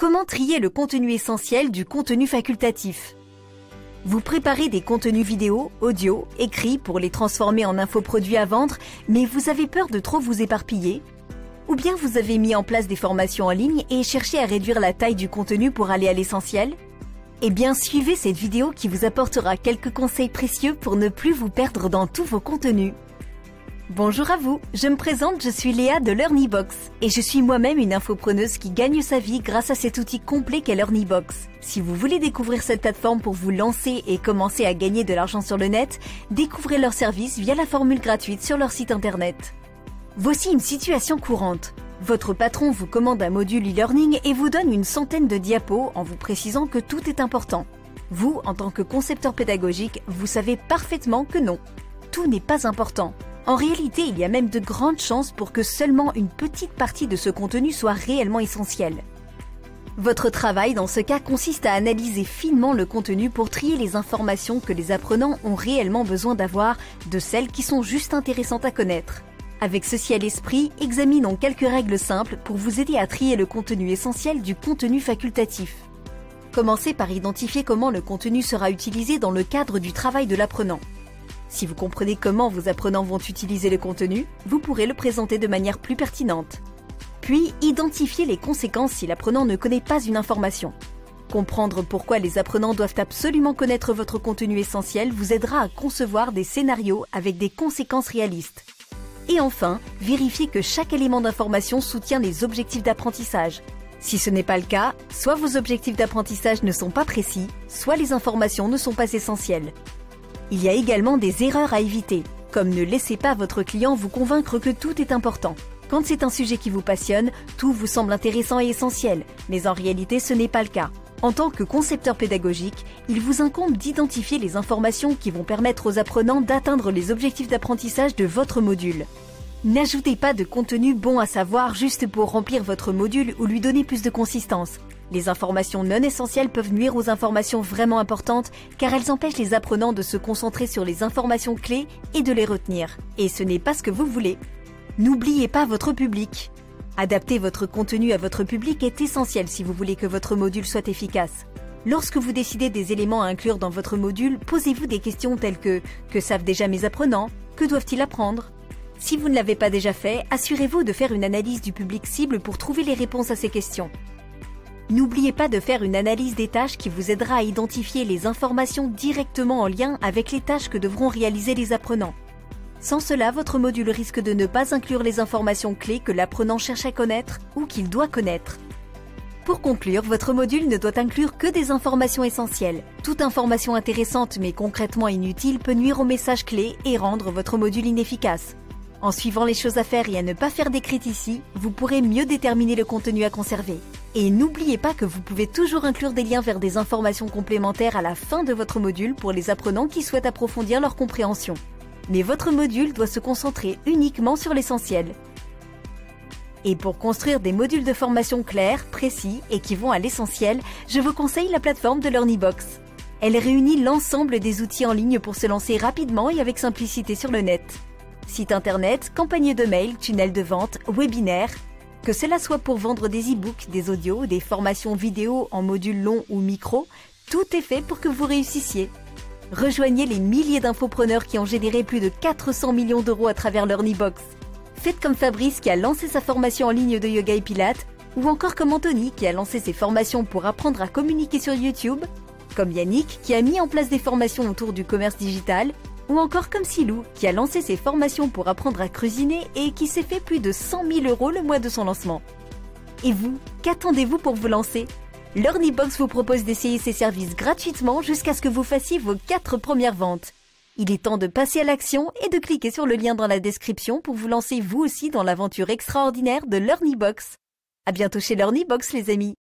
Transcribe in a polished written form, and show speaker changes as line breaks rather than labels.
Comment trier le contenu essentiel du contenu facultatif? Vous préparez des contenus vidéo, audio, écrits pour les transformer en infoproduits à vendre, mais vous avez peur de trop vous éparpiller? Ou bien vous avez mis en place des formations en ligne et cherchez à réduire la taille du contenu pour aller à l'essentiel? Eh bien, suivez cette vidéo qui vous apportera quelques conseils précieux pour ne plus vous perdre dans tous vos contenus. Bonjour à vous, je me présente, je suis Léa de LearnyBox et je suis moi-même une infopreneuse qui gagne sa vie grâce à cet outil complet qu'est LearnyBox. Si vous voulez découvrir cette plateforme pour vous lancer et commencer à gagner de l'argent sur le net, découvrez leur service via la formule gratuite sur leur site internet. Voici une situation courante. Votre patron vous commande un module e-learning et vous donne une centaine de diapos en vous précisant que tout est important. Vous, en tant que concepteur pédagogique, vous savez parfaitement que non. Tout n'est pas important. En réalité, il y a même de grandes chances pour que seulement une petite partie de ce contenu soit réellement essentielle. Votre travail dans ce cas consiste à analyser finement le contenu pour trier les informations que les apprenants ont réellement besoin d'avoir de celles qui sont juste intéressantes à connaître. Avec ceci à l'esprit, examinons quelques règles simples pour vous aider à trier le contenu essentiel du contenu facultatif. Commencez par identifier comment le contenu sera utilisé dans le cadre du travail de l'apprenant. Si vous comprenez comment vos apprenants vont utiliser le contenu, vous pourrez le présenter de manière plus pertinente. Puis, identifiez les conséquences si l'apprenant ne connaît pas une information. Comprendre pourquoi les apprenants doivent absolument connaître votre contenu essentiel vous aidera à concevoir des scénarios avec des conséquences réalistes. Et enfin, vérifiez que chaque élément d'information soutient les objectifs d'apprentissage. Si ce n'est pas le cas, soit vos objectifs d'apprentissage ne sont pas précis, soit les informations ne sont pas essentielles. Il y a également des erreurs à éviter, comme ne laissez pas votre client vous convaincre que tout est important. Quand c'est un sujet qui vous passionne, tout vous semble intéressant et essentiel, mais en réalité ce n'est pas le cas. En tant que concepteur pédagogique, il vous incombe d'identifier les informations qui vont permettre aux apprenants d'atteindre les objectifs d'apprentissage de votre module. N'ajoutez pas de contenu bon à savoir juste pour remplir votre module ou lui donner plus de consistance. Les informations non essentielles peuvent nuire aux informations vraiment importantes car elles empêchent les apprenants de se concentrer sur les informations clés et de les retenir. Et ce n'est pas ce que vous voulez. N'oubliez pas votre public. Adapter votre contenu à votre public est essentiel si vous voulez que votre module soit efficace. Lorsque vous décidez des éléments à inclure dans votre module, posez-vous des questions telles que « Que savent déjà mes apprenants ? Que doivent-ils apprendre ?» Si vous ne l'avez pas déjà fait, assurez-vous de faire une analyse du public cible pour trouver les réponses à ces questions. N'oubliez pas de faire une analyse des tâches qui vous aidera à identifier les informations directement en lien avec les tâches que devront réaliser les apprenants. Sans cela, votre module risque de ne pas inclure les informations clés que l'apprenant cherche à connaître ou qu'il doit connaître. Pour conclure, votre module ne doit inclure que des informations essentielles. Toute information intéressante mais concrètement inutile peut nuire au message clé et rendre votre module inefficace. En suivant les choses à faire et à ne pas faire d'écrits ici, vous pourrez mieux déterminer le contenu à conserver. Et n'oubliez pas que vous pouvez toujours inclure des liens vers des informations complémentaires à la fin de votre module pour les apprenants qui souhaitent approfondir leur compréhension. Mais votre module doit se concentrer uniquement sur l'essentiel. Et pour construire des modules de formation clairs, précis et qui vont à l'essentiel, je vous conseille la plateforme de LearnyBox. Elle réunit l'ensemble des outils en ligne pour se lancer rapidement et avec simplicité sur le net. Site internet, campagne de mail, tunnel de vente, webinaire. Que cela soit pour vendre des e-books, des audios, des formations vidéo en modules longs ou micro, tout est fait pour que vous réussissiez. Rejoignez les milliers d'infopreneurs qui ont généré plus de 400 millions d'euros à travers LearnyBox. Faites comme Fabrice qui a lancé sa formation en ligne de yoga et pilates, ou encore comme Anthony qui a lancé ses formations pour apprendre à communiquer sur YouTube, comme Yannick qui a mis en place des formations autour du commerce digital, ou encore comme Silou, qui a lancé ses formations pour apprendre à cuisiner et qui s'est fait plus de 100 000 € le mois de son lancement. Et vous, qu'attendez-vous pour vous lancer? LearnyBox vous propose d'essayer ses services gratuitement jusqu'à ce que vous fassiez vos 4 premières ventes. Il est temps de passer à l'action et de cliquer sur le lien dans la description pour vous lancer vous aussi dans l'aventure extraordinaire de LearnyBox. À bientôt chez LearnyBox les amis.